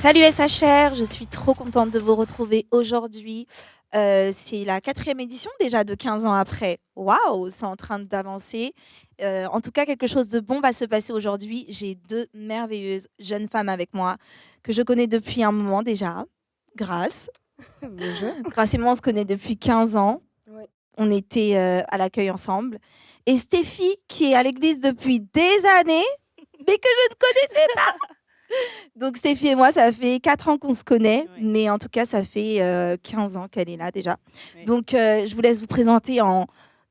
Salut SHR, je suis trop contente de vous retrouver aujourd'hui. C'est la 4e édition déjà de 15 ans après. Waouh, c'est en train d'avancer. En tout cas, quelque chose de bon va se passer aujourd'hui. J'ai 2 merveilleuses jeunes femmes avec moi que je connais depuis un moment déjà. Grâce. Bonjour. Grâce et moi, on se connaît depuis 15 ans. Ouais. On était à l'accueil ensemble. Et Stéphie, qui est à l'église depuis des années, mais que je ne connaissais pas. Donc Stéphie et moi, ça fait 4 ans qu'on se connaît, Oui. mais en tout cas, ça fait 15 ans qu'elle est là déjà. Oui. Donc je vous laisse vous présenter en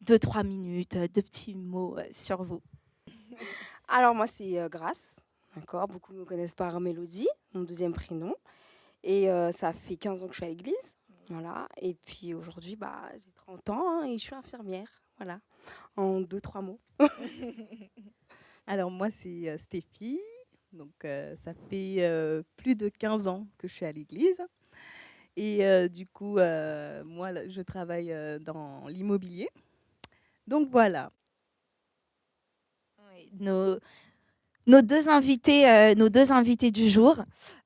2-3 minutes, 2 petits mots sur vous. Alors moi c'est Grace, d'accord. Beaucoup me connaissent par Mélodie, mon deuxième prénom. Et ça fait 15 ans que je suis à l'église, voilà. Et puis aujourd'hui, j'ai 30 ans et je suis infirmière, voilà. En 2-3 mots. Alors moi c'est Stéphie, donc ça fait plus de 15 ans que je suis à l'église. Et du coup, moi là, je travaille dans l'immobilier. Donc voilà. Oui, nos deux invités du jour.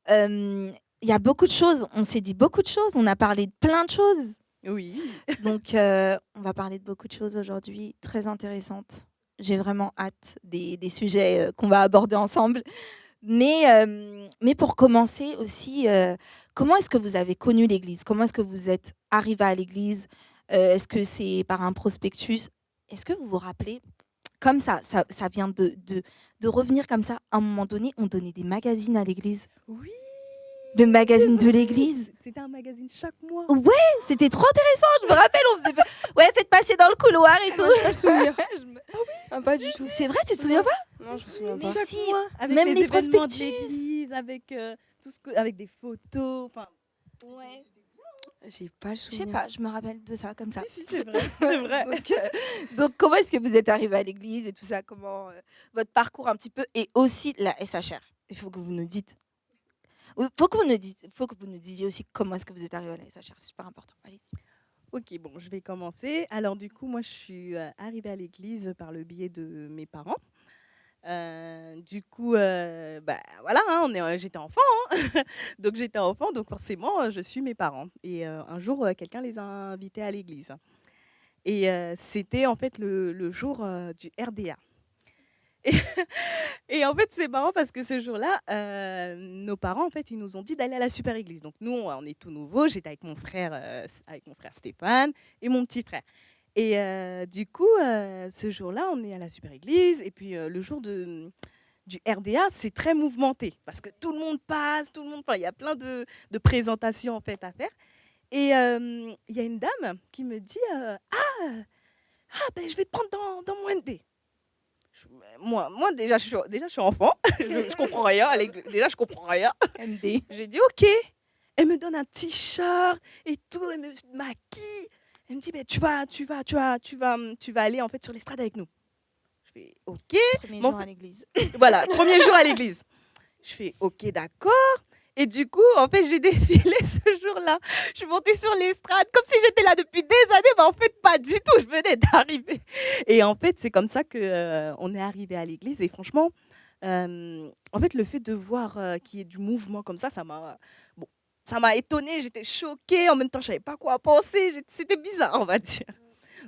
Il y a beaucoup de choses, on s'est dit beaucoup de choses, on a parlé de plein de choses. Oui. Donc on va parler de beaucoup de choses aujourd'hui, très intéressantes. J'ai vraiment hâte des sujets qu'on va aborder ensemble. Mais pour commencer aussi, comment est-ce que vous avez connu l'Église? Comment est-ce que vous êtes arrivé à l'Église? Est-ce que c'est par un prospectus? Est-ce que vous vous rappelez, comme ça vient de revenir comme ça, à un moment donné, on donnait des magazines à l'Église. Oui. Le magazine c'est de vrai. l'Église. C'était un magazine chaque mois. Ouais, c'était trop intéressant, je me rappelle, on faisait ouais, faites passer dans le couloir et tout. Moi, je me souviens. Je me- Pas du tout. C'est vrai, tu te souviens pas? Non, je me souviens Mais pas. Chaque si, mois, avec même les les événements de prospectus. l'église, avec tout ce que, avec des photos. Enfin, Ouais. J'ai pas le Je sais souvenir. pas, je me rappelle de ça comme ça. si, c'est vrai, c'est vrai. Donc, comment est-ce que vous êtes arrivé à l'église et tout ça? Comment votre parcours un petit peu et aussi la SHR? Il faut que vous nous dites. Il faut que vous nous disiez aussi comment est-ce que vous êtes arrivé à la SHR. C'est super important. Allez-y. Ok, bon, je vais commencer. Alors du coup, moi, je suis arrivée à l'église par le biais de mes parents. Du coup, voilà, hein, j'étais enfant, hein. Donc j'étais enfant, donc forcément, je suis mes parents. Et un jour, quelqu'un les a invités à l'église. Et c'était en fait le jour du RDA. Et, et en fait, c'est marrant parce que ce jour-là, nos parents, en fait, ils nous ont dit d'aller à la super église. Donc nous, on est tout nouveau. J'étais avec mon frère Stéphane et mon petit frère. Et du coup, ce jour-là, on est à la super église. Et puis le jour du RDA, c'est très mouvementé parce que tout le monde passe, enfin, il y a plein de présentations en fait à faire. Et il y a une dame qui me dit ben, je vais te prendre dans mon ND. Moi déjà, je suis enfant, je comprends rien. Déjà, je comprends rien. MD. J'ai dit OK. Elle me donne un t-shirt et tout, elle me maquille. Elle me dit, ben, tu vas aller en fait sur l'estrade avec nous. Je fais OK. Premier Mon jour à f- l'église. Voilà, premier jour à l'église. Je fais OK, d'accord. Et du coup, en fait, j'ai défilé ce jour-là. Je suis montée sur l'estrade comme si j'étais là depuis des années, mais en fait, pas du tout. Je venais d'arriver. Et en fait, c'est comme ça que on est arrivé à l'église. Et franchement, en fait, le fait de voir qu'il y ait du mouvement comme ça m'a étonnée. J'étais choquée. En même temps, je savais pas quoi penser. C'était bizarre, on va dire.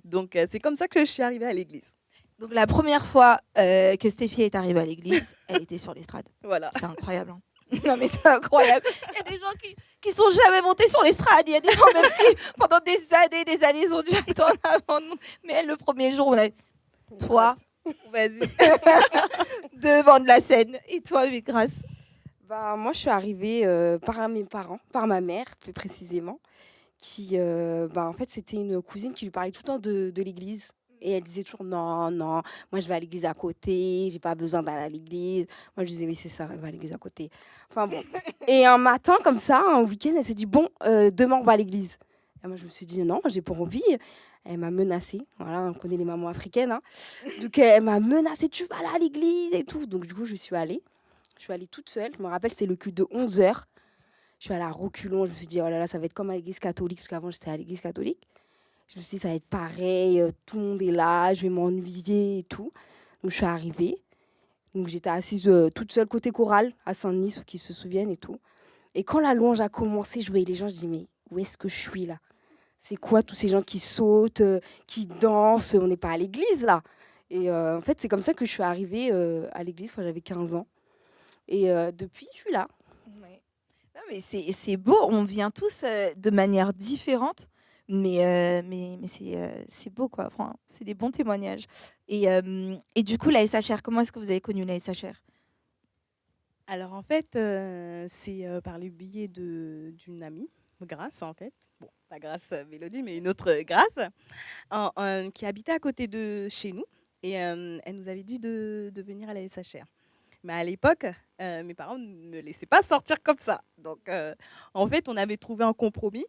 Donc, c'est comme ça que je suis arrivée à l'église. Donc la première fois que Stéphie est arrivée à l'église, elle était sur l'estrade. Voilà. C'est incroyable. Hein. Non mais c'est incroyable. Il y a des gens qui sont jamais montés sur l'estrade. Il y a des gens même qui pendant des années ils ont dû attendre avant nous. Mais elle, le premier jour, on a toi Vas-y. devant de la scène et toi, oui, grâce. Moi, je suis arrivée par mes parents, par ma mère plus précisément, qui, en fait, c'était une cousine qui lui parlait tout le temps de l'église. Et elle disait toujours non, non, moi je vais à l'église à côté, j'ai pas besoin d'aller à l'église. Moi je disais oui, c'est ça, elle va à l'église à côté. Enfin bon. Et un matin, comme ça, un week-end, elle s'est dit bon, demain on va à l'église. Et moi je me suis dit non, j'ai pas envie. Elle m'a menacée. Voilà, on connaît les mamans africaines. Hein. Donc elle m'a menacée, tu vas aller à l'église et tout. Donc du coup, je suis allée. Je suis allée toute seule. Je me rappelle, c'est le culte de 11h. Je suis allée à reculons. Je me suis dit, oh là là, ça va être comme à l'église catholique, parce qu'avant, j'étais à l'église catholique. Je me suis dit, ça va être pareil, tout le monde est là, je vais m'ennuyer et tout. Donc, je suis arrivée. Donc, j'étais assise toute seule côté chorale, à Saint-Denis, ceux qui se souviennent et tout. Et quand la louange a commencé, je voyais les gens, je dis mais où est-ce que je suis là? C'est quoi tous ces gens qui sautent, qui dansent? On n'est pas à l'église là. Et en fait, c'est comme ça que je suis arrivée à l'église quand j'avais 15 ans. Et depuis, je suis là. Ouais. Non, mais c'est beau, on vient tous de manière différente, mais c'est beau, quoi. Enfin, c'est des bons témoignages. Et du coup, la SHR, comment est-ce que vous avez connu la SHR? Alors en fait, c'est par le biais d'une amie, Grâce en fait. Bon, pas Grâce Mélodie, mais une autre Grâce, qui habitait à côté de chez nous. Et elle nous avait dit de venir à la SHR. Mais à l'époque, mes parents ne me laissaient pas sortir comme ça. Donc en fait, on avait trouvé un compromis.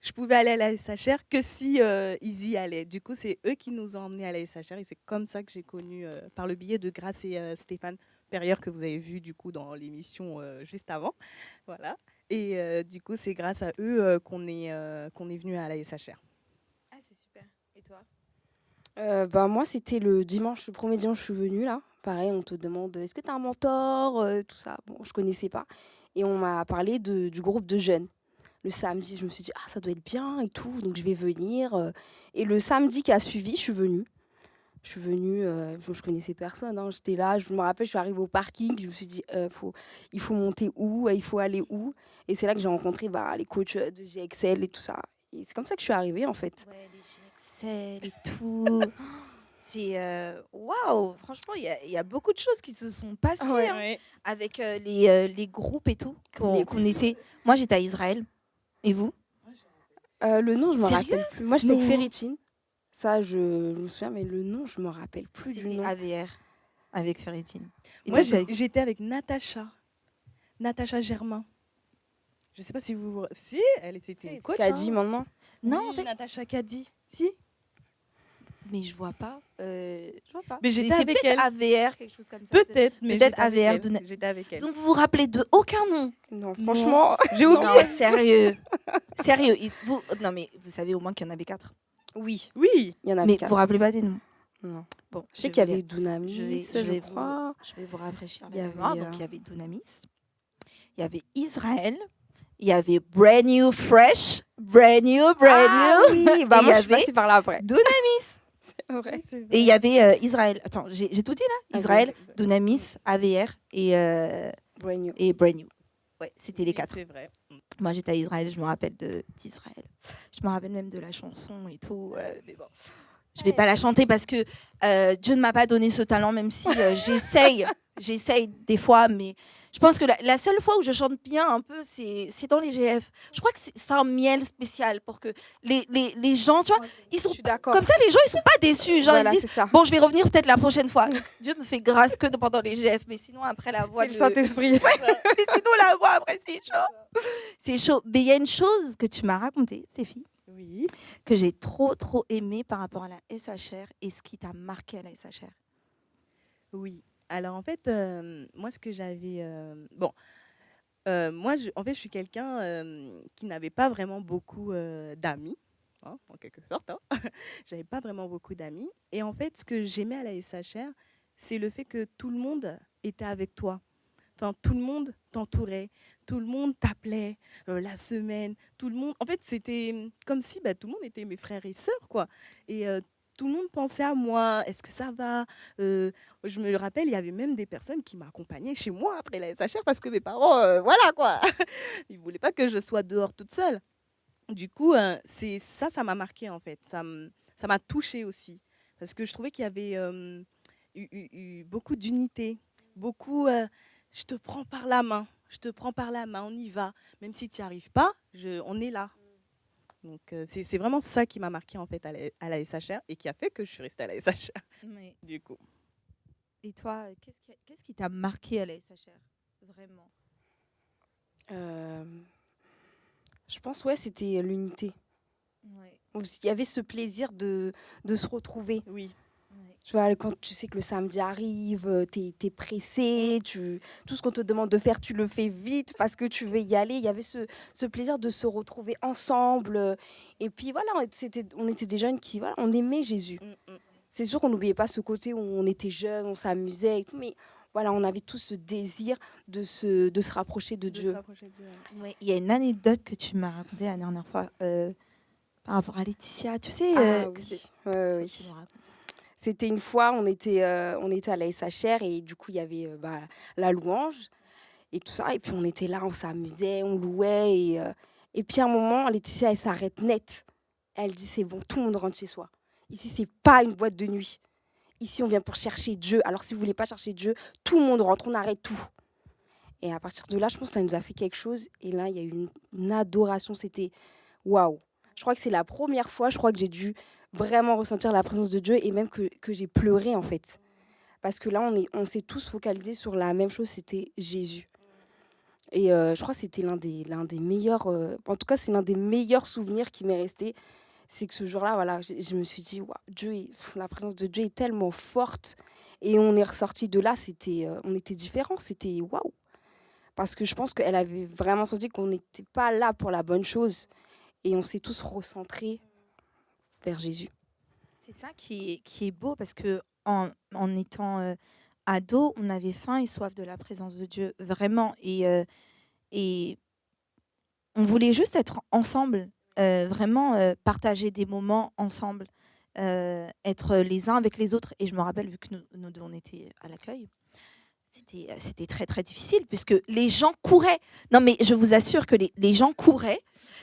Je pouvais aller à la SHR que si ils y allaient. Du coup, c'est eux qui nous ont emmenés à la SHR et c'est comme ça que j'ai connu, par le biais de Grâce et Stéphane Perrier, que vous avez vu du coup dans l'émission juste avant. Voilà. Et du coup, c'est grâce à eux qu'on est venu à la SHR. Ah, c'est super. Et toi? Moi, c'était le premier dimanche que je suis venue là. Pareil, on te demande est-ce que tu as un mentor, tout ça. Bon, je connaissais pas. Et on m'a parlé du groupe de jeunes. Le samedi, je me suis dit, ah, ça doit être bien et tout, donc je vais venir. Et le samedi qui a suivi, je suis venue. Je connaissais personne. Hein. J'étais là, je me rappelle, je suis arrivée au parking. Je me suis dit, il faut monter où? Il faut aller où? Et c'est là que j'ai rencontré les coachs de GXL et tout ça. Et c'est comme ça que je suis arrivée, en fait. Ouais, les GXL et tout. C'est waouh, franchement, il y a beaucoup de choses qui se sont passées Ouais. hein, avec les groupes et tout qu'on était. Moi, j'étais à Israël. Et vous? Le nom, je me Sérieux? rappelle plus. Moi, j'étais avec Non. Ferritine. Ça, je me souviens, mais le nom, je me rappelle plus du C'était nom. AVR avec Ferritine. Et Moi, toi, j'étais avec Natacha Germain. Je ne sais pas si vous... Si, elle était une coach. Qu'a dit maintenant? Non, Oui, en fait, Natacha Kadi. Si. mais je vois pas. Je vois pas. Mais j'étais c'est avec peut-être elle. AVR, quelque chose comme ça. Peut-être, mais Peut-être j'étais avec AVR. elle. J'étais avec elle. Donc vous vous rappelez de aucun nom? Non, franchement, J'ai oublié. Non, sérieux. Sérieux. Non, mais vous savez au moins qu'il y en avait 4. oui, Oui. il y en avait Mais vous 4. vous rappelez pas des noms? Non. Bon, Je sais qu'il y avait Dunamis, je crois. je vais vous rafraîchir Il y la mémoire. avait, Donc, il y avait Dunamis, il y avait Israël, il y avait Brand New Fresh, Brand New. Oui, Et moi, il y je suis avait passée par là après. Dunamis. C'est vrai. Et il y avait Israël. Attends, j'ai tout dit là? Israël, AVR. Dunamis, AVR Brand new. et Brand New. Ouais, c'était les Oui, 4. c'est vrai. Moi, j'étais à Israël, je me rappelle d'Israël. Je me rappelle même de la chanson et tout. Mais bon, je vais pas la chanter parce que Dieu ne m'a pas donné ce talent, même si j'essaye des fois. Mais je pense que la seule fois où je chante bien un peu, c'est dans les GF. Je crois que c'est un miel spécial pour que les gens, tu vois, ils sont Je suis d'accord. comme ça, les gens, ils sont pas déçus. Genre, Voilà, ils c'est disent, ça. bon, je vais revenir peut-être la prochaine fois. Dieu me fait grâce que pendant les GF, mais sinon, après la voix C'est le Saint-Esprit. mais sinon, la voix, après, c'est chaud. C'est chaud. Mais il y a une chose que tu m'as racontée, Stéphie, Oui. que j'ai trop aimé par rapport à la SHR et ce qui t'a marqué à la SHR. Oui. Alors en fait, moi ce que j'avais... moi en fait je suis quelqu'un qui n'avait pas vraiment beaucoup d'amis, hein, en quelque sorte. Hein. J'avais pas vraiment beaucoup d'amis. Et en fait ce que j'aimais à la SHR, c'est le fait que tout le monde était avec toi. Enfin, tout le monde t'entourait, tout le monde t'appelait la semaine, tout le monde... En fait, c'était comme si tout le monde était mes frères et sœurs, quoi. Et tout le monde pensait à moi. Est-ce que ça va? Je me rappelle, il y avait même des personnes qui m'accompagnaient chez moi après la SHR parce que mes parents, voilà, quoi. Ils ne voulaient pas que je sois dehors toute seule. Du coup, c'est ça m'a marqué, en fait. Ça m'a touchée aussi. Parce que je trouvais qu'il y avait eu beaucoup d'unité, beaucoup... je te prends par la main, on y va. Même si tu n'y arrives pas, on est là. Donc, c'est vraiment ça qui m'a marqué en fait à la SHR et qui a fait que je suis restée à la SHR, Mais, du coup. et toi, qu'est-ce qui t'a marqué à la SHR? Vraiment? Je pense, c'était l'unité. Ouais. Il y avait ce plaisir de se retrouver. Oui. Tu vois, quand tu sais que le samedi arrive, t'es pressé, tout ce qu'on te demande de faire, tu le fais vite parce que tu veux y aller. Il y avait ce plaisir de se retrouver ensemble. Et puis voilà, on était des jeunes qui, voilà, on aimait Jésus. C'est sûr qu'on n'oubliait pas ce côté où on était jeunes, on s'amusait et tout, mais voilà, on avait tous ce désir de se rapprocher de De Dieu. se rapprocher de Dieu, ouais. Ouais, il y a une anecdote que tu m'as racontée la dernière fois par rapport à Laetitia, tu sais. Ah que oui, ouais, oui. tu nous racontes ça. C'était une fois, on était à la SHR et du coup, il y avait la louange et tout ça. Et puis, on était là, on s'amusait, on louait. Et puis, à un moment, Laetitia, elle s'arrête net. Elle dit, c'est bon, tout le monde rentre chez soi. Ici, c'est pas une boîte de nuit. Ici, on vient pour chercher Dieu. Alors, si vous voulez pas chercher Dieu, tout le monde rentre, on arrête tout. Et à partir de là, je pense que ça nous a fait quelque chose. Et là, il y a eu une adoration. C'était waouh. Je crois que c'est la première fois, je crois que j'ai dû vraiment ressentir la présence de Dieu et même que j'ai pleuré en fait. Parce que là, on s'est tous focalisés sur la même chose, c'était Jésus. Et je crois que c'était l'un des meilleurs, en tout cas, c'est l'un des meilleurs souvenirs qui m'est resté. C'est que ce jour-là, voilà, je me suis dit, waouh, la présence de Dieu est tellement forte. Et on est ressorti de là, on était différents, c'était waouh. Parce que je pense qu'elle avait vraiment senti qu'on n'était pas là pour la bonne chose. Et on s'est tous recentrés vers Jésus. C'est ça qui est beau parce que en étant ado, on avait faim et soif de la présence de Dieu, vraiment. Et on voulait juste être ensemble, vraiment partager des moments ensemble, être les uns avec les autres. Et je me rappelle, vu que nous deux, on était à l'accueil, c'était très, très difficile puisque les gens couraient. Non, mais je vous assure que les gens couraient.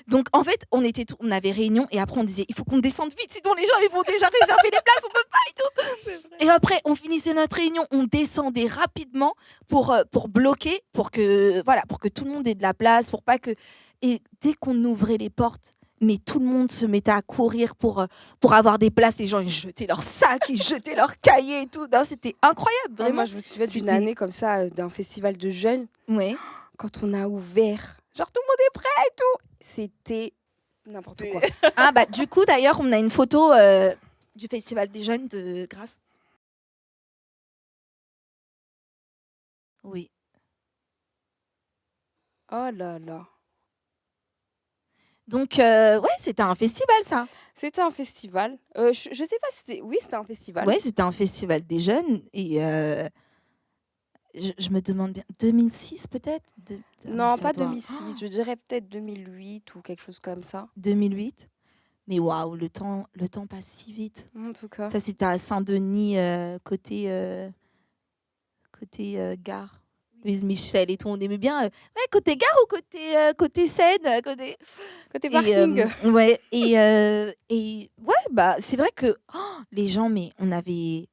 Donc, en fait, on avait réunion et après, on disait, il faut qu'on descende vite, sinon les gens, ils vont déjà réserver les places, on peut pas et tout. Et après, on finissait notre réunion, on descendait rapidement pour bloquer, pour que tout le monde ait de la place, pour pas que... Et dès qu'on ouvrait les portes, mais tout le monde se mettait à courir pour avoir des places. Les gens, ils jetaient leurs sacs, ils jetaient leurs cahiers et tout. Non, c'était incroyable, Ouais, vraiment. moi, je me souviens d'une C'était- année comme ça, d'un festival de jeunes, Ouais. quand on a ouvert. Genre, tout le monde est prêt et tout. C'était n'importe quoi. Ah bah du coup, d'ailleurs, on a une photo du Festival des Jeunes de Grasse. Oui. Oh là là. Donc, ouais, c'était un festival, ça. C'était un festival. Je sais pas si c'était... Oui, c'était un festival. Ouais, c'était un festival des jeunes. Et je me demande bien, 2006 peut-être Non, ça pas doit- 2006. Je dirais peut-être 2008 ou quelque chose comme ça. 2008. Mais waouh, le temps passe si vite. En tout cas. Ça, c'était à Saint-Denis, côté gare. Louise Michel et tout, on aimait bien. Ouais, côté gare ou côté Seine, côté... Côté Et, parking. ouais, et ouais, bah, c'est vrai que les gens, mais on avait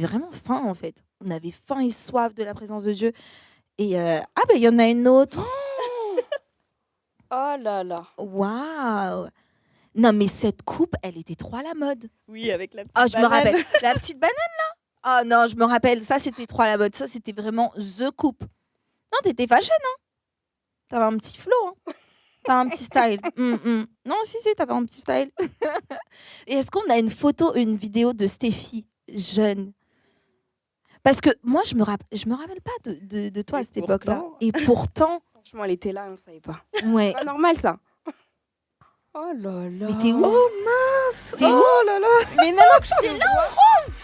vraiment faim en fait. On avait faim et soif de la présence de Dieu. Et ah, bah, il y en a une autre. Oh là là. Waouh! Non, mais cette coupe, elle était trop à la mode. Oui, avec la petite Ah, je me banane. rappelle. La petite banane là? Ah non, je me rappelle. Ça, c'était trop à la mode. Ça, c'était vraiment the coupe. Non, t'étais fashion, hein? T'avais un petit flow, hein? T'as un petit style. Non, si, t'avais un petit style. Et est-ce qu'on a une photo, une vidéo de Stéphie jeune? Parce que moi, je me rappelle pas de toi Et à cette époque-là. pourtant- Et pourtant, Franchement, elle était là, on ne savait pas. ouais. C'est pas normal, ça. Oh là là. Mais t'es où? Oh mince! T'es où? Oh là là! Mais maintenant que je t'ai là en rose!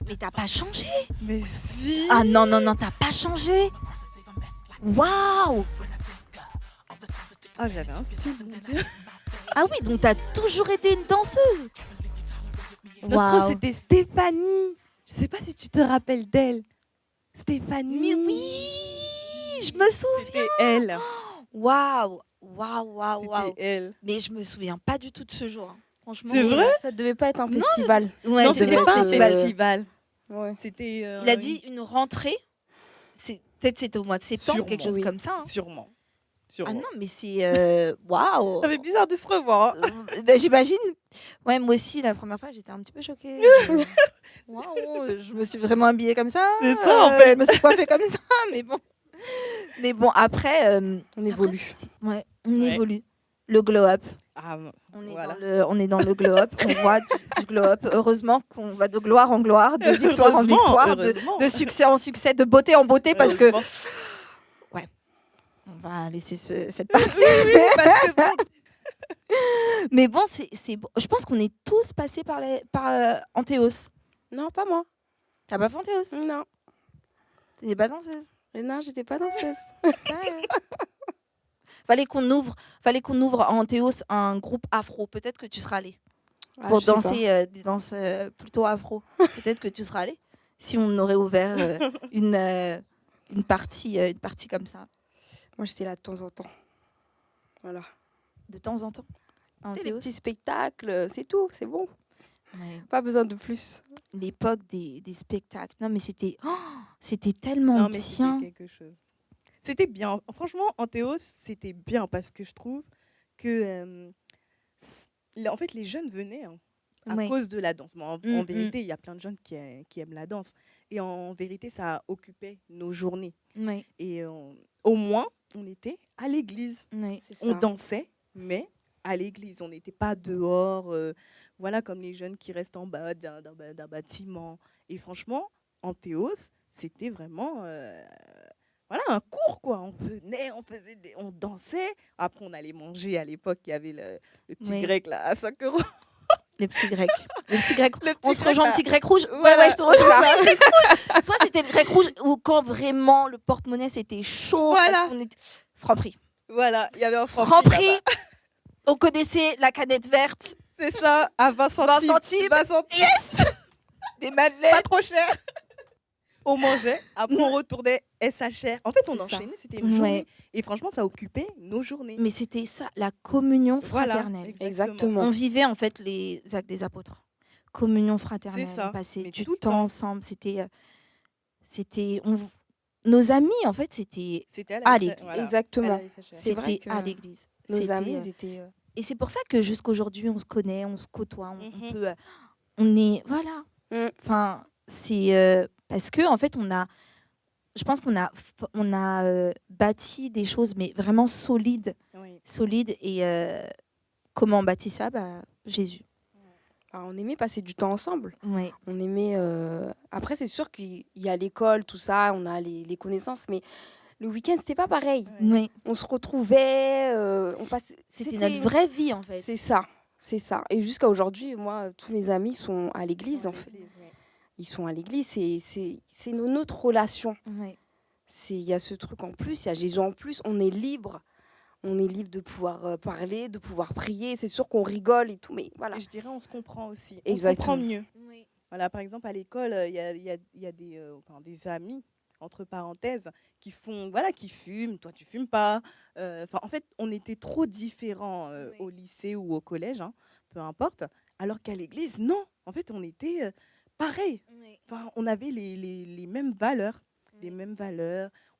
Mais t'as pas changé! Mais si! Ah non, t'as pas changé! Waouh! Ah, j'avais un style, mon Dieu. Ah oui, donc t'as toujours été une danseuse! Notre Waouh! c'était Stéphanie. Je sais pas si tu te rappelles d'elle. Stéphanie. Mais oui! Je me souviens! C'était elle. Waouh! Waouh! C'était elle. Mais je me souviens pas du tout de ce jour, hein. Franchement. C'est vrai? Ça devait pas être un festival. Ouais, Non, c'était c'était pas pas un un festival. festival. Ouais. C'était. Il a dit une rentrée. Peut-être c'était au mois de septembre, Sûrement, quelque chose oui. comme ça. hein. Sûrement. Ah Sûrement. non, mais c'est waouh. Ça fait bizarre de se revoir. hein. Ben, j'imagine. Ouais, moi aussi, la première fois, j'étais un petit peu choquée. Waouh, je me suis vraiment habillée comme ça. C'est ça, en fait. Je me suis coiffée comme ça, mais bon, après, On évolue. ouais, on Ouais. évolue. Le glow up. Ah, On est, voilà. on est dans le glow up. On voit du glow up. Heureusement qu'on va de gloire en gloire, de victoire en Heureusement, victoire, heureusement. de succès en succès, de beauté en beauté, parce que Heureusement. On va laisser cette partie. Oui, parce que bon, Mais bon, je pense qu'on est tous passés par Anthéos. Non, pas moi. T'as pas fait Anthéos? Non. T'étais pas danseuse? Mais non, j'étais pas danseuse. Ça, fallait qu'on ouvre à Anthéos un groupe afro. Peut-être que tu seras allé Ah, pour je sais pas. danser des danses plutôt afro. Peut-être que tu seras allé si on aurait ouvert une partie comme ça Moi, j'étais là de temps en temps. Voilà. de temps en temps. À Tu sais, les Anthéos. petits spectacles, c'est tout, c'est bon. Ouais. Pas besoin de plus. L'époque des spectacles. Non, mais c'était tellement non, mais c'était bien. quelque chose. C'était bien. Franchement, Anthéos, c'était bien parce que je trouve que, en fait, les jeunes venaient à Ouais. cause de la danse. Mais en Mm, vérité, il y a plein de jeunes qui aiment la danse. Et en vérité, ça occupait nos journées. Ouais, Et au moins, on était à l'église. ouais. C'est On ça. dansait, mais à l'église. On n'était pas dehors, voilà, comme les jeunes qui restent en bas d'un bâtiment. Et franchement, en Théos, c'était vraiment voilà, un cours, quoi. On venait, on dansait. Après, on allait manger. À l'époque, il y avait le petit Oui. grec là, à 5 euros. Les petits grecs. Le petit grec. Le petit On se grec, rejoint, là. le petit grec rouge. Ouais, Voilà, ouais, je te rejoins. c'est Le petit grec rouge. Soit c'était le grec rouge ou quand vraiment le porte-monnaie c'était chaud. Voilà. Parce qu'on était... Franprix. Voilà, il y avait un Franprix, là-bas. on connaissait la canette verte. C'est ça, à 20 centimes. 20 centimes. 20 centimes. Yes. Des madeleines. Pas trop cher. On mangeait, après on retournait SHR. En fait, on C'est ça. enchaînait, c'était une journée. Ouais. Et franchement, ça occupait nos journées. Mais c'était ça, la communion Voilà, fraternelle. Exactement. On vivait en fait les actes des apôtres. Communion fraternelle. C'est ça. On passait Mais du tout le temps temps. ensemble. Nos amis en fait c'était C'était à à l'église. voilà, Exactement. à la SHR. C'est vrai c'était que à l'église. Nos C'était, amis, ils étaient. Et c'est pour ça que jusqu'aujourd'hui, on se connaît, on se côtoie, on Mhm. peut, on est, voilà. Mm. Enfin, c'est parce que en fait, je pense on a bâti des choses, mais vraiment solides, Oui. Et comment on bâtit ça, Jésus. Alors, on aimait passer du temps ensemble. Ouais. On aimait. Après, c'est sûr qu'il y a l'école, tout ça, on a les connaissances, mais le week-end, c'était pas pareil. Ouais. Ouais. On se retrouvait, on passait. C'était notre vraie vie en fait. C'est ça, c'est ça. Et jusqu'à aujourd'hui, moi, tous mes amis sont à l'église, Dans en fait. l'église, oui. Ils sont à l'église, c'est notre relation. Ouais. Il y a ce truc en plus, il y a Jésus en plus, on est libre. On est libre de pouvoir parler, de pouvoir prier. C'est sûr qu'on rigole et tout, mais voilà. Et je dirais, on se comprend aussi. Exactement. On se comprend mieux. Oui. Voilà, par exemple, à l'école, il y a des amis, entre parenthèses, qui font, voilà, qui fument. Toi, tu fumes pas. En fait, on était trop différents Oui. au lycée ou au collège, hein, peu importe. Alors qu'à l'église, non. En fait, on était pareil. Oui. Enfin, on avait les mêmes valeurs,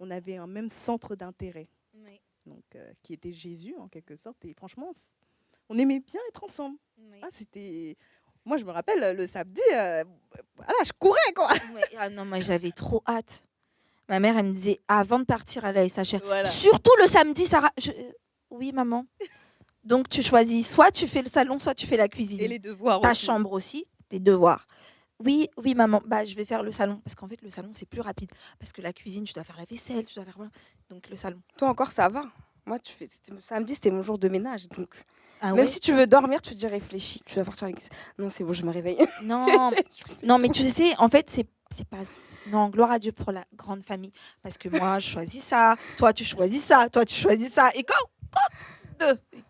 On avait un même centre d'intérêt, Oui. donc qui était Jésus en quelque sorte. Et franchement, on aimait bien être ensemble. Oui. Ah, c'était. Moi, je me rappelle le samedi, voilà, je courais quoi. Ouais. Ah non, moi j'avais trop hâte. Ma mère, elle me disait avant de partir à la SHR, Voilà. surtout le samedi, Sarah. Oui, maman. Donc tu choisis, soit tu fais le salon, soit tu fais la cuisine. Et les devoirs Ta aussi. chambre aussi, tes devoirs. Oui, oui, maman. Je vais faire le salon parce qu'en fait le salon c'est plus rapide parce que la cuisine, tu dois faire la vaisselle, tu dois faire donc le salon. Toi encore, ça va. Moi, samedi, c'était mon jour de ménage. Donc, Ah même ouais. si tu veux dormir, tu te dis réfléchis. Tu vas partir à l'église. Non, c'est bon, je me réveille. Non, non, mais tu sais, en fait c'est pas. Non, gloire à Dieu pour la grande famille parce que moi je choisis ça, toi tu choisis ça, toi tu choisis ça et quand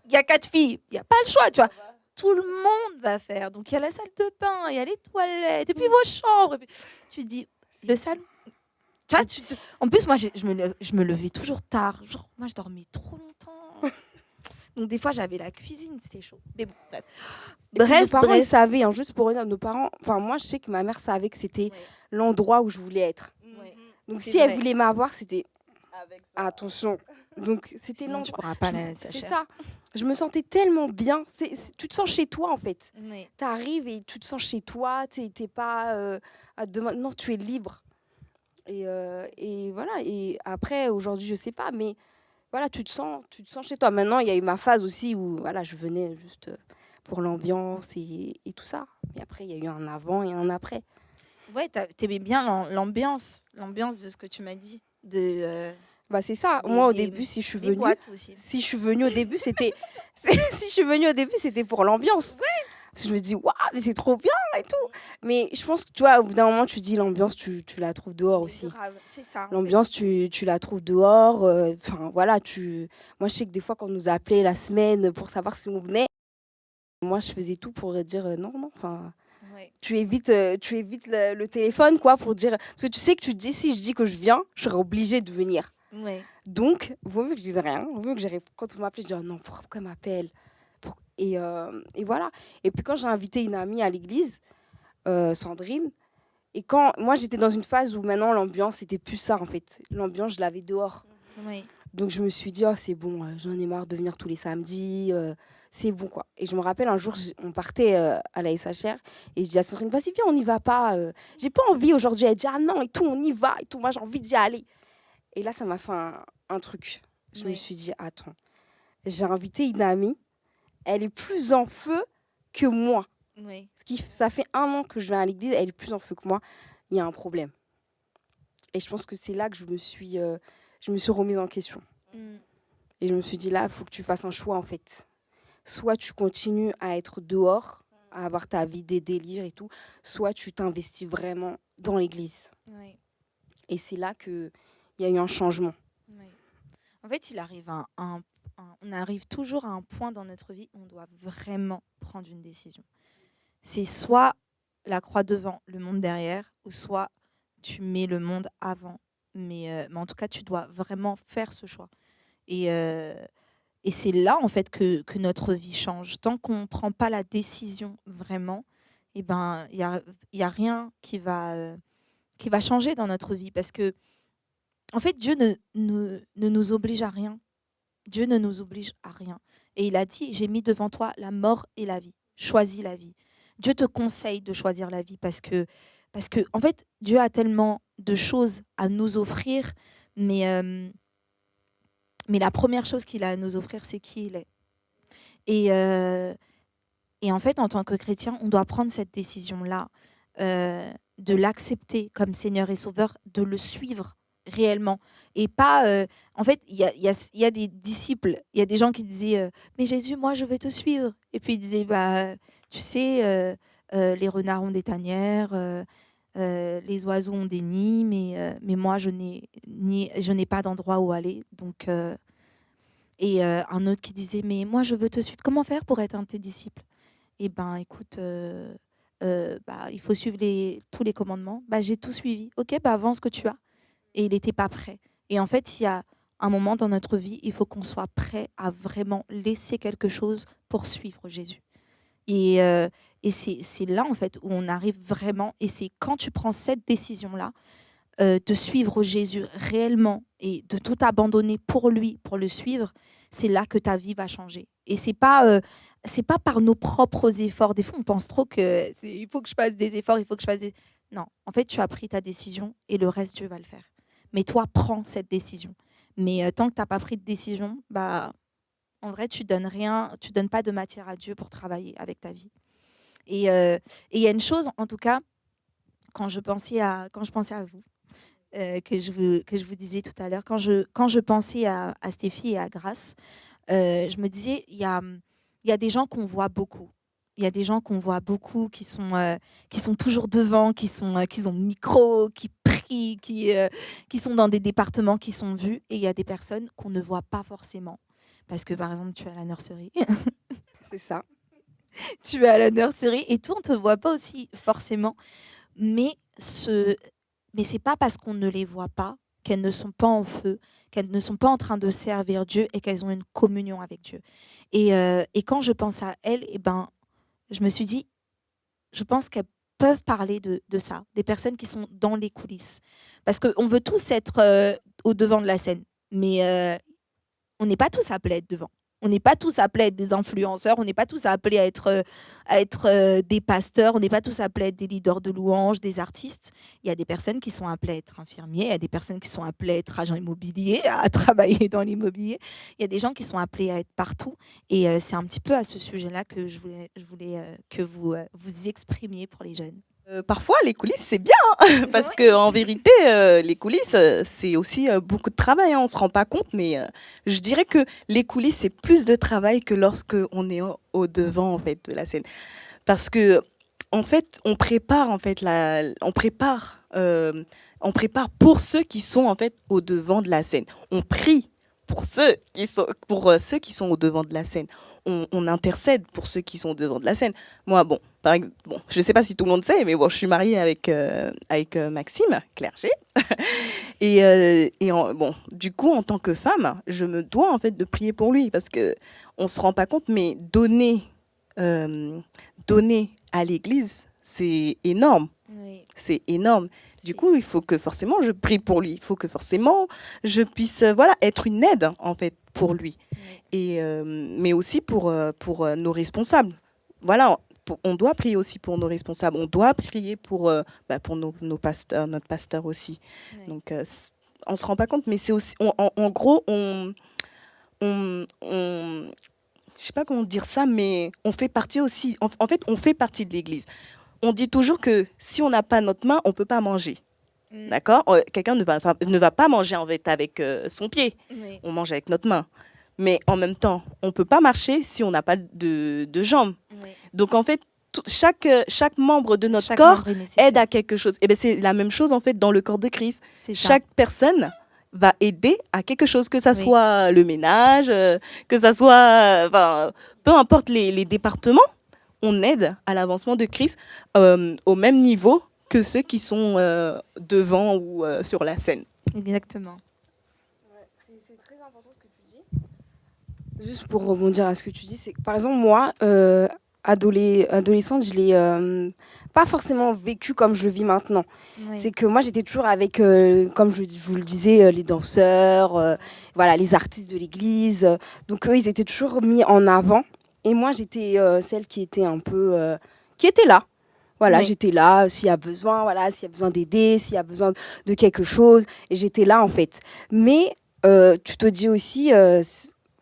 il y a 4 filles, il y a pas le choix, tu vois. Tout le monde va faire. Donc il y a la salle de bain, il y a les toilettes, et puis vos chambres. Et puis, tu te dis, le salon. Tu vois, en plus, moi, je me levais toujours tard. Genre, moi, je dormais trop longtemps. Donc des fois, j'avais la cuisine, c'était chaud. Mais bon, bref. Et puis, nos parents, ils Bref. savaient, hein, juste pour revenir, nos parents. Enfin, moi, je sais que ma mère savait que c'était l'endroit où je voulais être. Ouais. Donc, C'est si elle vrai. voulait m'avoir, c'était Avec ça. attention. Donc, c'était Sinon, tu l'endroit. pourras pas Je- aller à la C'est SHR. ça. Je me sentais tellement bien. Tu te sens chez toi, en fait. Ouais. Tu arrives et tu te sens chez toi. Tu n'es pas à demain. Non, tu es libre. Et voilà. Et après, aujourd'hui, je sais pas, mais voilà, tu te sens chez toi. Maintenant, il y a eu ma phase aussi où voilà, je venais juste pour l'ambiance et tout ça. Mais après, il y a eu un avant et un après. Ouais, t'aimais bien l'ambiance de ce que tu m'as dit. Bah, c'est ça. Les, Moi, au les, début, si je suis les venue, boîtes aussi. si je suis venue au début, c'était si je suis venue au début, c'était pour l'ambiance. Je me dis, waouh, mais c'est trop bien et tout. Mais je pense que, tu vois, au bout d'un moment, tu dis l'ambiance, tu la trouves dehors Mais aussi. grave, c'est ça en fait. L'ambiance, tu la trouves dehors. Enfin, voilà, moi, je sais que des fois, quand on nous appelait la semaine pour savoir si on venait, moi, je faisais tout pour dire non, non. Enfin, Ouais. tu évites le téléphone, quoi, pour dire. Parce que tu sais que tu te dis, si je dis que je viens, je serai obligée de venir. Ouais. Donc, vaut mieux que je dise rien. Vaut mieux que quand vous m'appelez, je dis oh non, pourquoi elle m'appelle et voilà. Et puis, quand j'ai invité une amie à l'église, Sandrine, et quand moi, j'étais dans une phase où maintenant, l'ambiance, c'était plus ça, en fait. L'ambiance, je l'avais dehors. Ouais. Donc, je me suis dit, oh, c'est bon, j'en ai marre de venir tous les samedis. C'est bon, quoi. Et je me rappelle, un jour, on partait à la SHR et je dis à Sandrine, vas-y, viens, on n'y va pas. J'ai pas envie aujourd'hui. Elle dit, ah non, et tout, on y va, et tout. Moi, j'ai envie d'y aller. Et là, ça m'a fait un truc. Je me Ouais. suis dit, attends, j'ai invité une amie, elle est plus en feu que moi. Ouais. Ça fait 1 an que je vais à l'église, elle est plus en feu que moi. Il y a un problème. Et je pense que c'est là que je me suis remise en question. Mm. Et je me suis dit, là, il faut que tu fasses un choix, en fait. Soit tu continues à être dehors, à avoir ta vie des délires et tout, soit tu t'investis vraiment dans l'église. Ouais. Et c'est là qu'il y a eu un changement. Ouais. En fait, on arrive toujours à un point dans notre vie où on doit vraiment prendre une décision. C'est soit la croix devant, le monde derrière, ou soit tu mets le monde avant. Mais en tout cas, tu dois vraiment faire ce choix. Et c'est là, en fait, que notre vie change. Tant qu'on ne prend pas la décision vraiment, eh ben, y a rien qui va changer dans notre vie. Parce que, en fait, Dieu ne nous oblige à rien. Dieu ne nous oblige à rien. Et il a dit, j'ai mis devant toi la mort et la vie. Choisis la vie. Dieu te conseille de choisir la vie parce que en fait, Dieu a tellement de choses à nous offrir, mais, mais la première chose qu'il a à nous offrir, c'est qui il est. Et en fait, en tant que chrétien, on doit prendre cette décision-là, de l'accepter comme Seigneur et Sauveur, de le suivre réellement. Et pas... en fait, il y a des disciples, il y a des gens qui disaient mais Jésus, moi, je vais te suivre. Et puis ils disaient, bah, tu sais, les renards ont des tanières, les oiseaux ont des nids, mais moi, je n'ai pas d'endroit où aller. Donc, un autre qui disait, mais moi, je veux te suivre. Comment faire pour être un de tes disciples? Eh ben, écoute, bah, il faut suivre tous les commandements. Bah, j'ai tout suivi. Ok, bah, avance ce que tu as. Et il n'était pas prêt. Et en fait, il y a un moment dans notre vie, il faut qu'on soit prêt à vraiment laisser quelque chose pour suivre Jésus. Et c'est là, en fait, où on arrive vraiment. Et c'est quand tu prends cette décision-là, de suivre Jésus réellement et de tout abandonner pour lui, pour le suivre, c'est là que ta vie va changer. Et c'est pas par nos propres efforts. Des fois, on pense trop que il faut que je fasse des efforts, il faut que je fasse des... Non, en fait, tu as pris ta décision et le reste, Dieu va le faire. Mais toi, prends cette décision. Mais tant que tu n'as pas pris de décision, bah, en vrai, tu donnes rien, tu donnes pas de matière à Dieu pour travailler avec ta vie. Et il y a une chose, en tout cas, quand je pensais à vous, que je vous disais tout à l'heure, quand je pensais à Stéphie et à Grace, je me disais, il y a des gens qu'on voit beaucoup. Il y a des gens qu'on voit beaucoup qui sont toujours devant, qui ont le micro, qui prient, qui sont dans des départements qui sont vus. Et il y a des personnes qu'on ne voit pas forcément. Parce que, par exemple, tu es à la nurserie. C'est ça. Tu es à la nurserie et tout, on ne te voit pas aussi forcément. Mais c'est pas parce qu'on ne les voit pas qu'elles ne sont pas en feu, qu'elles ne sont pas en train de servir Dieu et qu'elles ont une communion avec Dieu. Et quand je pense à elles, eh ben, je me suis dit, je pense qu'elles peuvent parler de ça, des personnes qui sont dans les coulisses. Parce qu'on veut tous être au devant de la scène, mais on n'est pas tous appelés à être devant. On n'est pas tous appelés à être des influenceurs, on n'est pas tous appelés à être des pasteurs, on n'est pas tous appelés à être des leaders de louanges, des artistes. Il y a des personnes qui sont appelées à être infirmiers, il y a des personnes qui sont appelées à être agents immobiliers, à travailler dans l'immobilier. Il y a des gens qui sont appelés à être partout. Et c'est un petit peu à ce sujet-là que je voulais que vous vous exprimiez pour les jeunes. Parfois, les coulisses, c'est bien, parce que en vérité, les coulisses, c'est aussi beaucoup de travail, hein, on se rend pas compte, mais je dirais que les coulisses, c'est plus de travail que lorsque on est au devant en fait de la scène, parce que en fait, on prépare pour ceux qui sont en fait au devant de la scène. On prie pour ceux qui sont au devant de la scène. On intercède pour ceux qui sont au devant de la scène. Moi, bon, bon, je ne sais pas si tout le monde sait, mais bon, je suis mariée avec Maxime Clerget. Bon, du coup, en tant que femme, je me dois en fait de prier pour lui parce que on se rend pas compte, mais donner à l'Église, c'est énorme. Oui. C'est énorme. Du coup, il faut que forcément je prie pour lui. Il faut que forcément je puisse voilà, être une aide en fait pour lui. Oui. Mais aussi pour nos responsables. Voilà, on doit prier aussi pour nos responsables. On doit prier pour nos pasteurs, notre pasteur aussi. Oui. Donc, on ne se rend pas compte, mais c'est aussi, en gros, je sais pas comment dire ça, mais on fait partie aussi, en fait, on fait partie de l'Église. On dit toujours que si on n'a pas notre main, on ne peut pas manger. D'accord? Quelqu'un ne va pas manger en fait avec son pied. Oui. On mange avec notre main. Mais en même temps, on ne peut pas marcher si on n'a pas de jambes. Oui. Donc en fait, chaque membre de notre Chaque corps membre est nécessaire. aide à quelque chose. Et bien c'est la même chose en fait dans le corps de Christ. C'est ça. Chaque personne va aider à quelque chose, que ça Oui. soit le ménage, que ça soit, peu importe les départements, on aide à l'avancement de Christ au même niveau que ceux qui sont devant ou sur la scène. Exactement. C'est très important ce que tu dis. Juste pour rebondir à ce que tu dis, c'est que par exemple, moi, adolescente, je l'ai pas forcément vécu comme je le vis maintenant. Oui. C'est que moi, j'étais toujours avec, comme je vous le disais, les danseurs, voilà, les artistes de l'église. Donc, eux, ils étaient toujours mis en avant. Et moi, j'étais celle qui était un peu... qui était là. Voilà, Oui. j'étais là s'il y a besoin, voilà, s'il y a besoin d'aider, s'il y a besoin de quelque chose. Et j'étais là, en fait. Mais tu te dis aussi,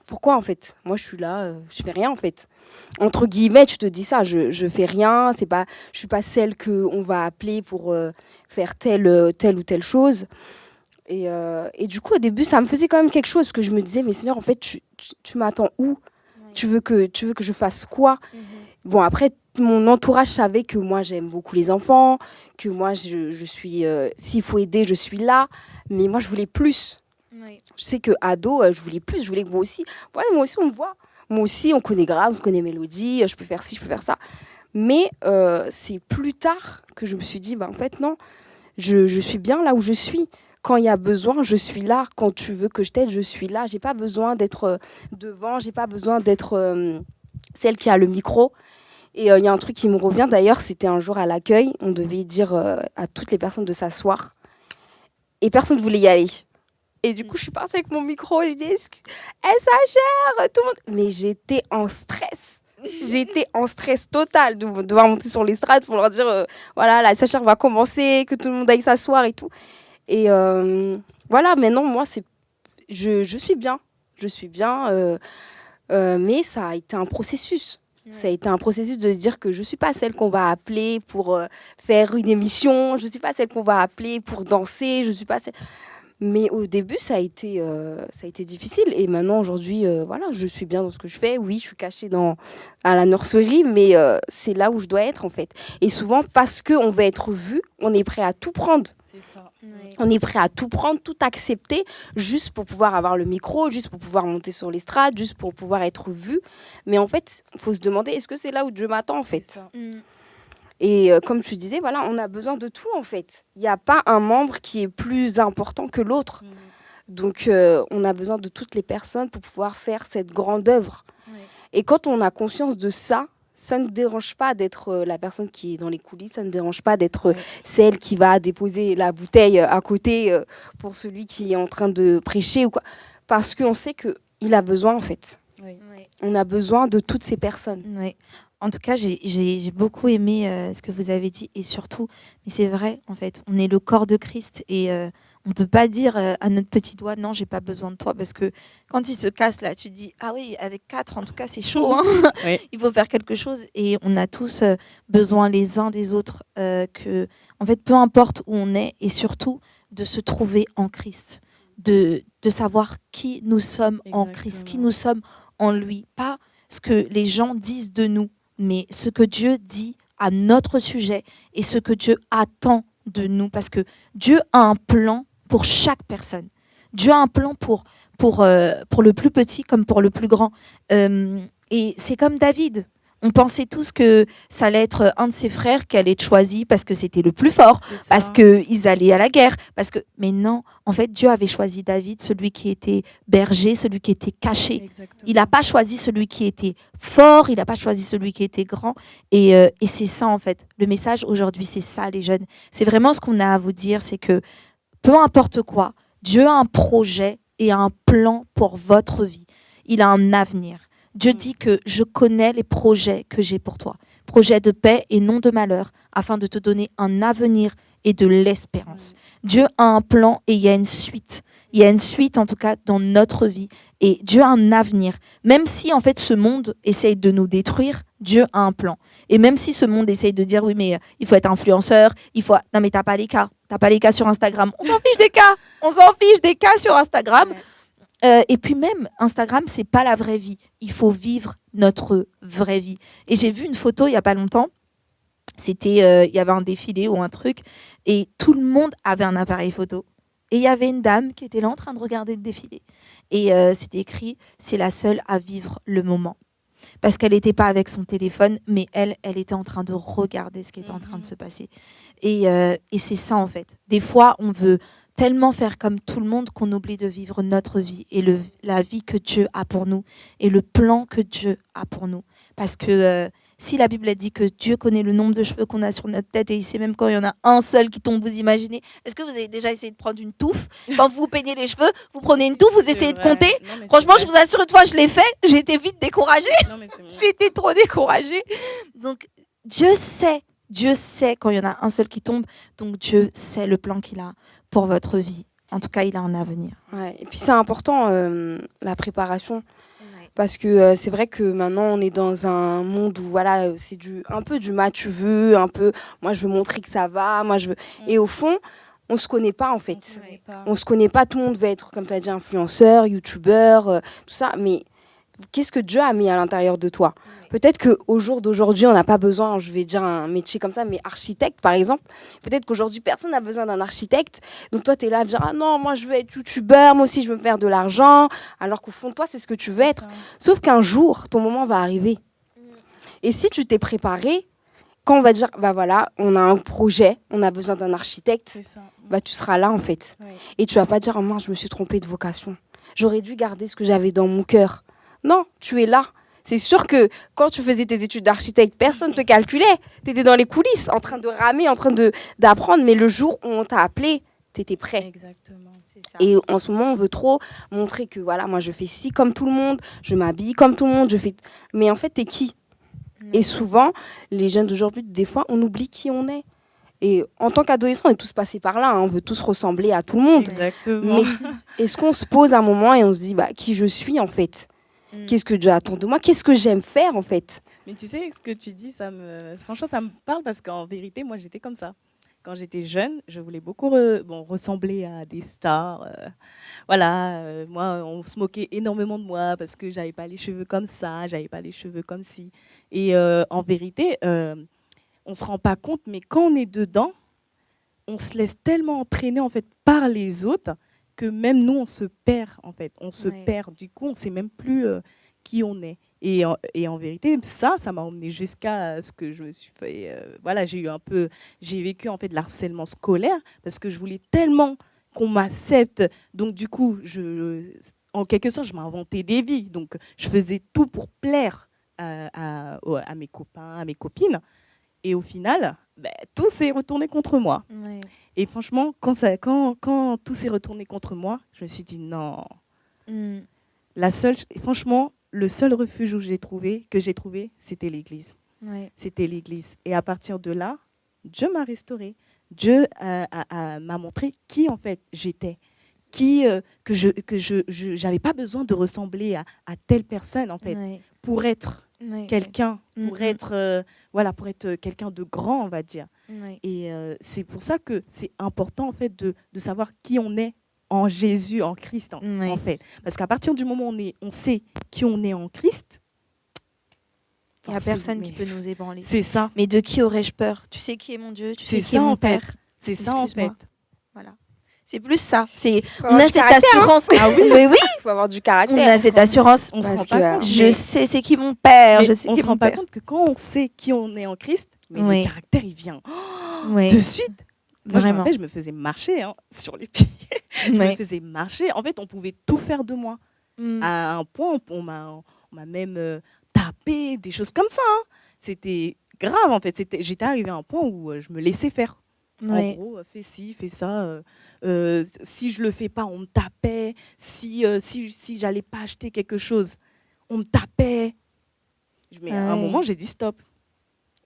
pourquoi, en fait? Moi, je suis là, je fais rien, en fait. Entre guillemets, tu te dis ça, je fais rien, je suis pas celle qu'on va appeler pour faire telle ou telle chose. Et du coup, au début, ça me faisait quand même quelque chose, parce que je me disais, mais Seigneur, en fait, tu m'attends où? Oui. Tu veux que je fasse quoi? Mhm. Bon, après, mon entourage savait que moi, j'aime beaucoup les enfants, que moi, je suis... s'il faut aider, je suis là. Mais moi, je voulais plus. Oui. Je sais que ado, je voulais plus. Je voulais que moi aussi... Ouais, moi aussi, on me voit. Moi aussi, on connaît Grâce, on connaît Mélodie. Je peux faire ci, je peux faire ça. Mais c'est plus tard que je me suis dit, bah, en fait, non. Je suis bien là où je suis. Quand il y a besoin, je suis là. Quand tu veux que je t'aide, je suis là. J'ai pas besoin d'être devant. J'ai pas besoin d'être celle qui a le micro. Et il y a un truc qui me revient d'ailleurs, c'était un jour à l'accueil, on devait dire à toutes les personnes de s'asseoir et personne ne voulait y aller. Et du coup, je suis partie avec mon micro, je dis elle s'agère, tout le monde. Mais j'étais en stress. J'étais en stress total de devoir monter sur l'estrade pour leur dire voilà, la SHR va commencer, que tout le monde aille s'asseoir et tout. Et voilà, maintenant, moi, je suis bien. Je suis bien, mais ça a été un processus. Ça a été un processus de dire que je ne suis pas celle qu'on va appeler pour faire une émission, je ne suis pas celle qu'on va appeler pour danser, je ne suis pas celle... Mais au début, ça a été difficile. Et maintenant, aujourd'hui, voilà, je suis bien dans ce que je fais. Oui, je suis cachée à la nurserie, mais c'est là où je dois être, en fait. Et souvent, parce qu'on veut être vu, on est prêt à tout prendre. C'est ça. Oui. On est prêt à tout prendre, tout accepter, juste pour pouvoir avoir le micro, juste pour pouvoir monter sur l'estrade, juste pour pouvoir être vu. Mais en fait, il faut se demander, est-ce que c'est là où Dieu m'attend, en fait? C'est ça. Mm. Et comme tu disais, voilà, on a besoin de tout, en fait. Il n'y a pas un membre qui est plus important que l'autre. Donc, on a besoin de toutes les personnes pour pouvoir faire cette grande œuvre. Oui. Et quand on a conscience de ça, ça ne dérange pas d'être la personne qui est dans les coulisses, ça ne dérange pas d'être celle qui va déposer la bouteille à côté pour celui qui est en train de prêcher ou quoi. Parce qu'on sait qu'il a besoin, en fait. Oui. Oui. On a besoin de toutes ces personnes. Oui. En tout cas, j'ai beaucoup aimé ce que vous avez dit et surtout, mais c'est vrai, en fait, on est le corps de Christ et On peut pas dire à notre petit doigt, non, j'ai pas besoin de toi, parce que quand il se casse là, tu te dis, ah oui, avec 4, en tout cas, c'est chaud, hein. Oui. Il faut faire quelque chose, et on a tous besoin les uns des autres, en fait, peu importe où on est, et surtout de se trouver en Christ, de savoir qui nous sommes en Christ, qui Exactement. nous sommes en lui, pas ce que les gens disent de nous, mais ce que Dieu dit à notre sujet et ce que Dieu attend de nous, parce que Dieu a un plan pour chaque personne. Dieu a un plan pour le plus petit comme pour le plus grand. Et c'est comme David. On pensait tous que ça allait être un de ses frères qui allait être choisi parce que c'était le plus fort, C'est parce ça. qu'ils allaient à la guerre. Mais non, en fait, Dieu avait choisi David, celui qui était berger, celui qui était caché. Exactement. Il n'a pas choisi celui qui était fort, il n'a pas choisi celui qui était grand. Et c'est ça, en fait. Le message aujourd'hui, c'est ça, les jeunes. C'est vraiment ce qu'on a à vous dire, c'est que peu importe quoi, Dieu a un projet et un plan pour votre vie. Il a un avenir. Dieu dit que je connais les projets que j'ai pour toi. Projets de paix et non de malheur, afin de te donner un avenir et de l'espérance. Dieu a un plan et il y a une suite. Il y a une suite, en tout cas, dans notre vie. Et Dieu a un avenir. Même si, en fait, ce monde essaye de nous détruire, Dieu a un plan. Et même si ce monde essaye de dire, oui, mais il faut être influenceur, il faut... Non, mais t'as pas les cas. T'as pas les cas sur Instagram. On s'en fiche des cas. On s'en fiche des cas sur Instagram. Et puis même, Instagram, c'est pas la vraie vie. Il faut vivre notre vraie vie. Et j'ai vu une photo il y a pas longtemps. C'était, il y avait un défilé ou un truc, et tout le monde avait un appareil photo. Et il y avait une dame qui était là en train de regarder le défilé. Et c'était écrit, c'est la seule à vivre le moment. Parce qu'elle n'était pas avec son téléphone, mais elle était en train de regarder ce qui était en train de se passer. Et c'est ça, en fait. Des fois, on veut tellement faire comme tout le monde qu'on oublie de vivre notre vie et la vie que Dieu a pour nous et le plan que Dieu a pour nous. Parce que si la Bible a dit que Dieu connaît le nombre de cheveux qu'on a sur notre tête et il sait même quand il y en a un seul qui tombe, vous imaginez? Est-ce que vous avez déjà essayé de prendre une touffe? Quand vous vous peignez les cheveux, vous prenez une touffe, vous essayez de compter? Franchement, je vous assure, une fois, je l'ai fait, j'ai été vite découragée. J'ai été trop découragée. Donc, Dieu sait quand il y en a un seul qui tombe. Donc, Dieu sait le plan qu'il a pour votre vie. En tout cas, il a un avenir. Ouais. Et puis c'est important, la préparation. Parce que c'est vrai que maintenant on est dans un monde où voilà, c'est un peu du tu veux, un peu moi je veux montrer que ça va, moi je veux. Et au fond, on se connaît pas en fait. On se connaît pas, tout le monde veut être, comme tu as dit, influenceur, youtubeur, tout ça. Mais qu'est-ce que Dieu a mis à l'intérieur de toi? Peut-être qu'au jour d'aujourd'hui, on n'a pas besoin, je vais dire un métier comme ça, mais architecte par exemple. Peut-être qu'aujourd'hui, personne n'a besoin d'un architecte. Donc toi, tu es là à dire, ah non, moi je veux être youtubeur, moi aussi je veux me faire de l'argent. Alors qu'au fond de toi, c'est ce que tu veux être. Sauf qu'un jour, ton moment va arriver. Et si tu t'es préparé, quand on va dire, bah voilà, on a un projet, on a besoin d'un architecte, bah tu seras là en fait. Et tu vas pas dire, oh mince, je me suis trompée de vocation. J'aurais dû garder ce que j'avais dans mon cœur. Non, tu es là. C'est sûr que quand tu faisais tes études d'architecte, personne ne te calculait. Tu étais dans les coulisses, en train de ramer, en train d'apprendre. Mais le jour où on t'a appelé, tu étais prêt. Exactement, c'est ça. Et en ce moment, on veut trop montrer que voilà, moi, je fais ci comme tout le monde, je m'habille comme tout le monde. Mais en fait, t'es qui? Et souvent, les jeunes d'aujourd'hui, des fois, on oublie qui on est. Et en tant qu'adolescent, on est tous passés par là. Hein. On veut tous ressembler à tout le monde. Exactement. Mais est-ce qu'on se pose un moment et on se dit, bah, qui je suis en fait? Qu'est-ce que Dieu attend de moi? Qu'est-ce que j'aime faire en fait? Mais tu sais, ce que tu dis, franchement, ça me parle parce qu'en vérité, moi, j'étais comme ça. Quand j'étais jeune, je voulais beaucoup ressembler à des stars. Moi, on se moquait énormément de moi parce que j'avais pas les cheveux comme ça, j'avais pas les cheveux comme ci. Et en vérité, on se rend pas compte, mais quand on est dedans, on se laisse tellement entraîner en fait par les autres que même nous, on se perd, en fait. On se perd. Du coup, on ne sait même plus qui on est. Et en vérité, ça m'a emmené jusqu'à ce que je me suis fait... j'ai vécu, en fait, de l'harcèlement scolaire parce que je voulais tellement qu'on m'accepte. Donc, du coup, en quelque sorte, je m'inventais des vies. Donc, je faisais tout pour plaire à mes copains, à mes copines. Et au final, tout s'est retourné contre moi. Ouais. Et franchement, quand tout s'est retourné contre moi, je me suis dit non. Franchement, le seul refuge que j'ai trouvé, c'était l'église. Ouais. C'était l'église. Et à partir de là, Dieu m'a restaurée. Dieu m'a montré qui en fait j'étais, que j'avais pas besoin de ressembler à telle personne en fait Ouais, pour être ouais, quelqu'un, ouais. pour être voilà, pour être quelqu'un de grand, on va dire. Ouais. Et c'est pour ça que c'est important en fait de savoir qui on est en Jésus, en Christ Ouais. en fait. Parce qu'à partir du moment où on sait qui on est en Christ, Il n'y a forcément, personne qui mais peut nous ébranler. c'est ça, Mais de qui aurais-je peur? Tu sais qui est mon Dieu, tu sais c'est qui est ça mon en fait, Père. c'est ça en Excuse-moi. fait. Voilà. C'est plus ça. C'est Faut on avoir a du cette caractère, hein. assurance. Ah oui, mais oui, Il faut avoir du on caractère. a cette assurance. On se Parce rend que, pas compte. Je mais- sais c'est qui mon Père, mais je sais on qui se est rend mon pas Père. compte que quand on sait qui on est en Christ, mais Oui. le caractère il vient Oui, de suite. Moi, je me vraiment. rappelle, je me faisais marcher sur les pieds. Je me Oui. faisais marcher. En fait, on pouvait tout faire de moi. Mm. À un point, on m'a même tapé, des choses comme ça. Hein. C'était grave, en fait. J'étais arrivée à un point où je me laissais faire. En Oui. gros, fais ci, fais ça. Si je le fais pas, on me tapait. Si j'allais pas acheter quelque chose, on me tapait. Mais à un Ouais. moment, j'ai dit stop.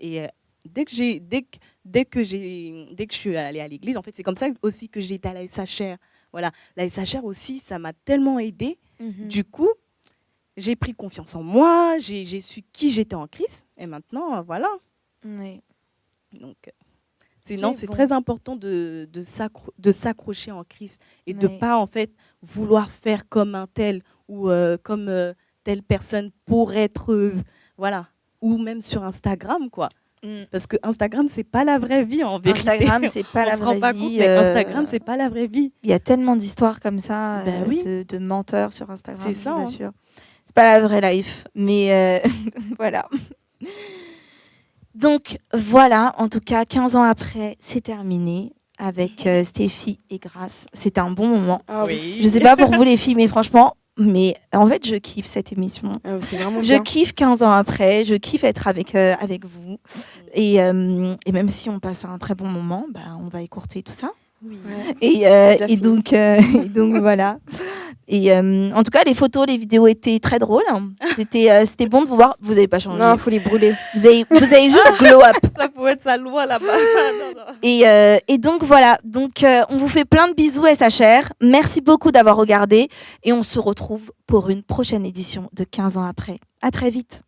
Et dès que je suis allée à l'église, en fait, c'est comme ça aussi que j'ai été à la SHR. Voilà, la SHR aussi, ça m'a tellement aidée. Mhm. Du coup, j'ai pris confiance en moi, j'ai su qui j'étais en Christ. Et maintenant, voilà. Oui. Donc, Ok, c'est bon. très important de s'accrocher en Christ et de Oui. pas en fait vouloir faire comme un tel ou comme telle personne pour être voilà, ou même sur Instagram quoi. Mm. Parce que Instagram c'est pas la vraie vie en vérité. Instagram, c'est pas On la se rend vraie pas vie. compte, mais Instagram c'est pas la vraie vie. Il y a tellement d'histoires comme ça, Ben oui. de menteurs sur Instagram, C'est je ça, vous hein. assure. C'est pas la vraie life, mais voilà. Donc voilà, en tout cas, 15 ans après, c'est terminé avec Stéphie et Grace. C'était un bon moment. Ah oui. Je sais pas pour vous les filles, mais franchement, mais en fait, je kiffe cette émission. Ah, c'est vraiment Je bien. kiffe 15 ans après, je kiffe être avec vous. Et même si on passe un très bon moment, bah, on va écourter tout ça. Oui. Ouais. Et, déjà et fini. donc, et donc voilà. Et en tout cas, les photos, les vidéos étaient très drôles. C'était bon de vous voir. Vous n'avez pas changé. Non, faut les brûler. Vous avez juste glow up. Ça pourrait être sa loi là-bas. Non, non. Et donc voilà. Donc on vous fait plein de bisous SHR. Merci beaucoup d'avoir regardé. Et on se retrouve pour une prochaine édition de 15 ans après. À très vite.